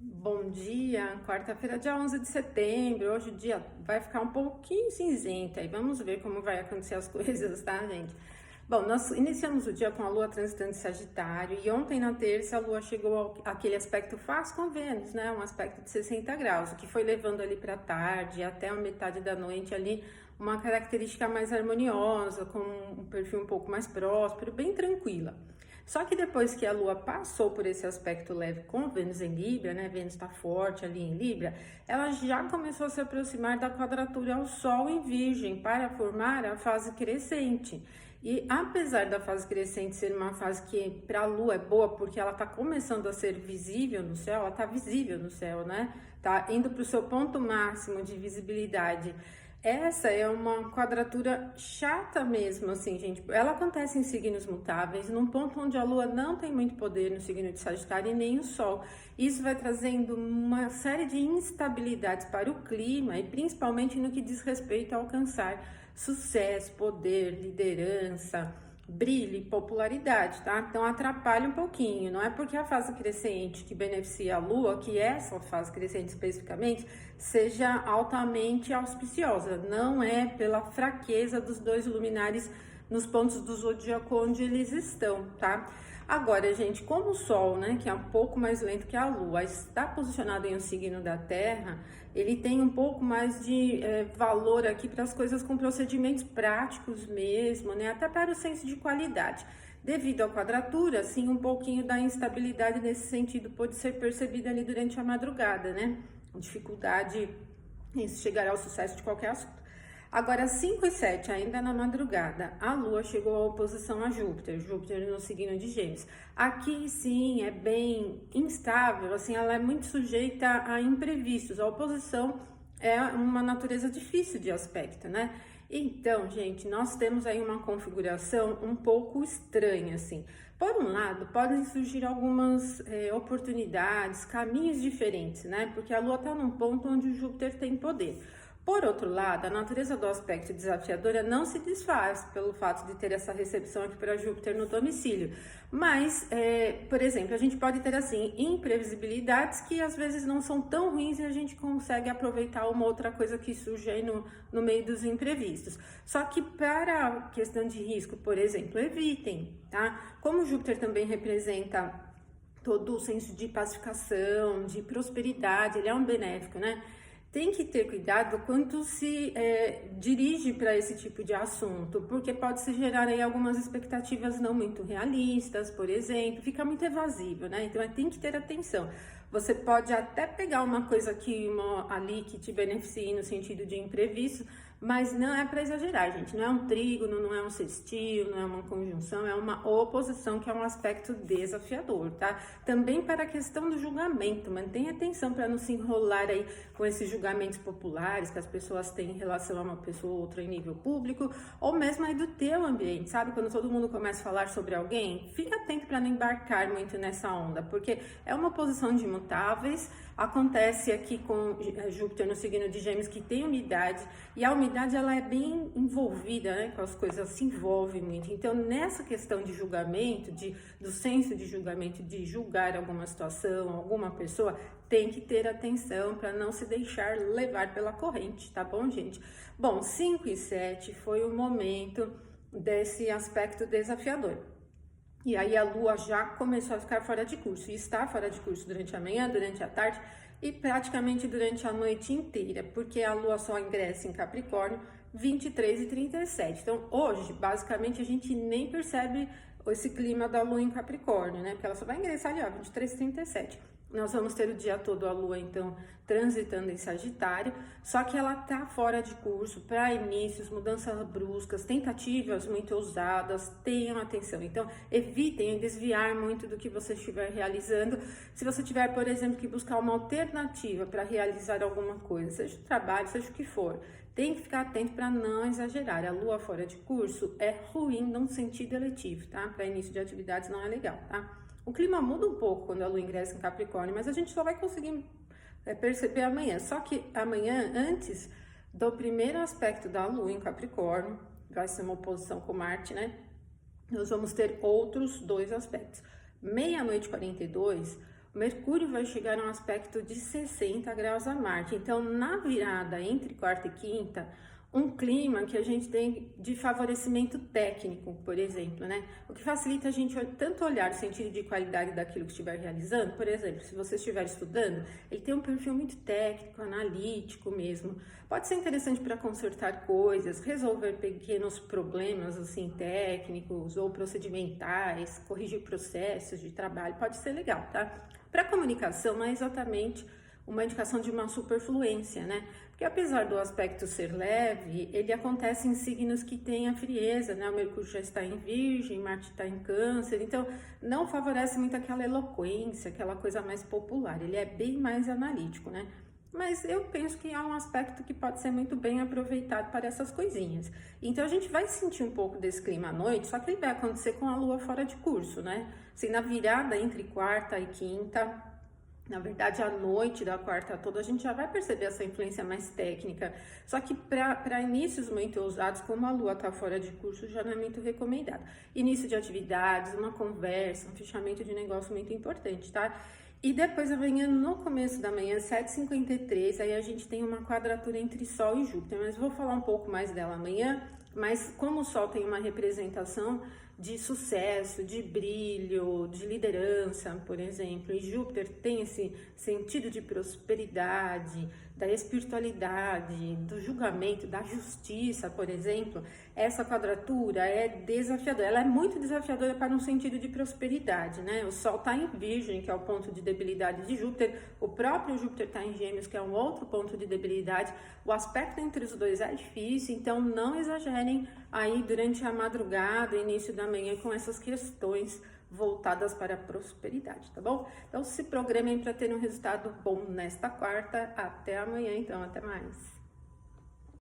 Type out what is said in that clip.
Bom dia, quarta-feira, dia 11 de setembro. Hoje o dia vai ficar um pouquinho cinzento aí. Vamos ver como vai acontecer as coisas, tá, gente? Bom, nós iniciamos o dia com a Lua transitando em Sagitário e ontem na terça a Lua chegou àquele aspecto fácil com Vênus, né? Um aspecto de 60 graus, o que foi levando ali para tarde até a metade da noite ali uma característica mais harmoniosa, com um perfil um pouco mais próspero, bem tranquila. Só que depois que a Lua passou por esse aspecto leve com Vênus em Libra, né? Vênus está forte ali em Libra, ela já começou a se aproximar da quadratura ao Sol em Virgem para formar a fase crescente. E apesar da fase crescente ser uma fase que para a Lua é boa porque ela está começando a ser visível no céu, ela está visível no céu, né? Tá indo para o seu ponto máximo de visibilidade. Essa é uma quadratura chata mesmo, assim, gente. Ela acontece em signos mutáveis, num ponto onde a Lua não tem muito poder no signo de Sagitário e nem o Sol. Isso vai trazendo uma série de instabilidades para o clima e principalmente no que diz respeito a alcançar sucesso, poder, liderança, brilho e popularidade, tá? Então atrapalha um pouquinho, não é porque a fase crescente que beneficia a Lua, que essa fase crescente especificamente, seja altamente auspiciosa, não é pela fraqueza dos dois luminares nos pontos do zodíaco onde eles estão, tá? Agora, gente, como o Sol, né, que é um pouco mais lento que a Lua, está posicionado em um signo da Terra, ele tem um pouco mais de valor aqui para as coisas com procedimentos práticos mesmo, né, até para o senso de qualidade. Devido à quadratura, sim, um pouquinho da instabilidade nesse sentido pode ser percebida ali durante a madrugada, né? Dificuldade em chegar ao sucesso de qualquer assunto. Agora, 5 e 7, ainda na madrugada, a Lua chegou à oposição a Júpiter, Júpiter no signo de Gêmeos. Aqui, sim, é bem instável, assim, ela é muito sujeita a imprevistos. A oposição é uma natureza difícil de aspecto, né? Então, gente, nós temos aí uma configuração um pouco estranha, assim. Por um lado, podem surgir algumas oportunidades, caminhos diferentes, né? Porque a Lua está num ponto onde o Júpiter tem poder. Por outro lado, a natureza do aspecto desafiadora não se desfaz pelo fato de ter essa recepção aqui para Júpiter no domicílio. Mas, por exemplo, a gente pode ter assim imprevisibilidades que às vezes não são tão ruins e a gente consegue aproveitar uma outra coisa que surge aí no meio dos imprevistos. Só que para a questão de risco, por exemplo, evitem, tá? Como Júpiter também representa todo o senso de pacificação, de prosperidade, ele é um benéfico, né? Tem que ter cuidado quando se dirige para esse tipo de assunto, porque pode se gerar aí algumas expectativas não muito realistas, por exemplo, fica muito evasivo, né? Então tem que ter atenção. Você pode até pegar uma coisa aqui, ali que te beneficie no sentido de imprevisto, mas não é para exagerar, gente. Não é um trígono, não é um sextil, não é uma conjunção, é uma oposição que é um aspecto desafiador, tá? Também para a questão do julgamento, mantenha atenção para não se enrolar aí com esses julgamentos populares que as pessoas têm em relação a uma pessoa ou outra em nível público, ou mesmo aí do teu ambiente, sabe? Quando todo mundo começa a falar sobre alguém, fica atento para não embarcar muito nessa onda, porque é uma posição de imutáveis. Acontece aqui com Júpiter no signo de Gêmeos, que tem umidade, e a umidade ela é bem envolvida, né, com as coisas, se envolve muito. Então, nessa questão de julgamento, do senso de julgamento, de julgar alguma situação, alguma pessoa, tem que ter atenção para não se deixar levar pela corrente, tá bom, gente? Bom, 5 e 7 foi o momento desse aspecto desafiador. E aí a Lua já começou a ficar fora de curso, e está fora de curso durante a manhã, durante a tarde e praticamente durante a noite inteira, porque a Lua só ingressa em Capricórnio 23 e 37. Então hoje, basicamente, a gente nem percebe esse clima da Lua em Capricórnio, né? Porque ela só vai ingressar ali, ó, 23 e 37. Nós vamos ter o dia todo a Lua, então, transitando em Sagitário, só que ela tá fora de curso para inícios, mudanças bruscas, tentativas muito ousadas, tenham atenção. Então, evitem desviar muito do que você estiver realizando. Se você tiver, por exemplo, que buscar uma alternativa para realizar alguma coisa, seja o trabalho, seja o que for, tem que ficar atento para não exagerar. A Lua fora de curso é ruim num sentido eletivo, tá? Para início de atividades não é legal, tá? O clima muda um pouco quando a Lua ingressa em Capricórnio, mas a gente só vai conseguir perceber amanhã. Só que amanhã, antes do primeiro aspecto da Lua em Capricórnio, vai ser uma oposição com Marte, né? Nós vamos ter outros dois aspectos. Meia-noite 42, Mercúrio vai chegar a um aspecto de 60 graus a Marte. Então, na virada entre quarta e quinta, um clima que a gente tem de favorecimento técnico, por exemplo, né? O que facilita a gente tanto olhar o sentido de qualidade daquilo que estiver realizando. Por exemplo, se você estiver estudando, ele tem um perfil muito técnico, analítico mesmo. Pode ser interessante para consertar coisas, resolver pequenos problemas assim técnicos ou procedimentais, corrigir processos de trabalho, pode ser legal, tá? Para comunicação, não é exatamente uma indicação de uma superfluência, né? Porque apesar do aspecto ser leve, ele acontece em signos que têm a frieza, né? O Mercúrio já está em Virgem, Marte está em Câncer, então não favorece muito aquela eloquência, aquela coisa mais popular. Ele é bem mais analítico, né? Mas eu penso que é um aspecto que pode ser muito bem aproveitado para essas coisinhas. Então a gente vai sentir um pouco desse clima à noite, só que ele vai acontecer com a Lua fora de curso, né? Assim, na virada entre quarta e quinta. Na verdade, à noite da quarta toda, a gente já vai perceber essa influência mais técnica. Só que para inícios muito ousados, como a Lua está fora de curso, já não é muito recomendado. Início de atividades, uma conversa, um fechamento de negócio muito importante, tá? E depois amanhã, no começo da manhã, 7h53, aí a gente tem uma quadratura entre Sol e Júpiter. Mas vou falar um pouco mais dela amanhã. Mas como o Sol tem uma representação de sucesso, de brilho, de liderança, por exemplo, e Júpiter tem esse sentido de prosperidade, da espiritualidade, do julgamento, da justiça, por exemplo, essa quadratura é desafiadora, ela é muito desafiadora para um sentido de prosperidade, né? O Sol está em Virgem, que é o ponto de debilidade de Júpiter, o próprio Júpiter está em Gêmeos, que é um outro ponto de debilidade, o aspecto entre os dois é difícil, então não exagerem aí durante a madrugada, início da manhã, com essas questões voltadas para a prosperidade, tá bom? Então se programem para ter um resultado bom nesta quarta. Até amanhã, então, até mais.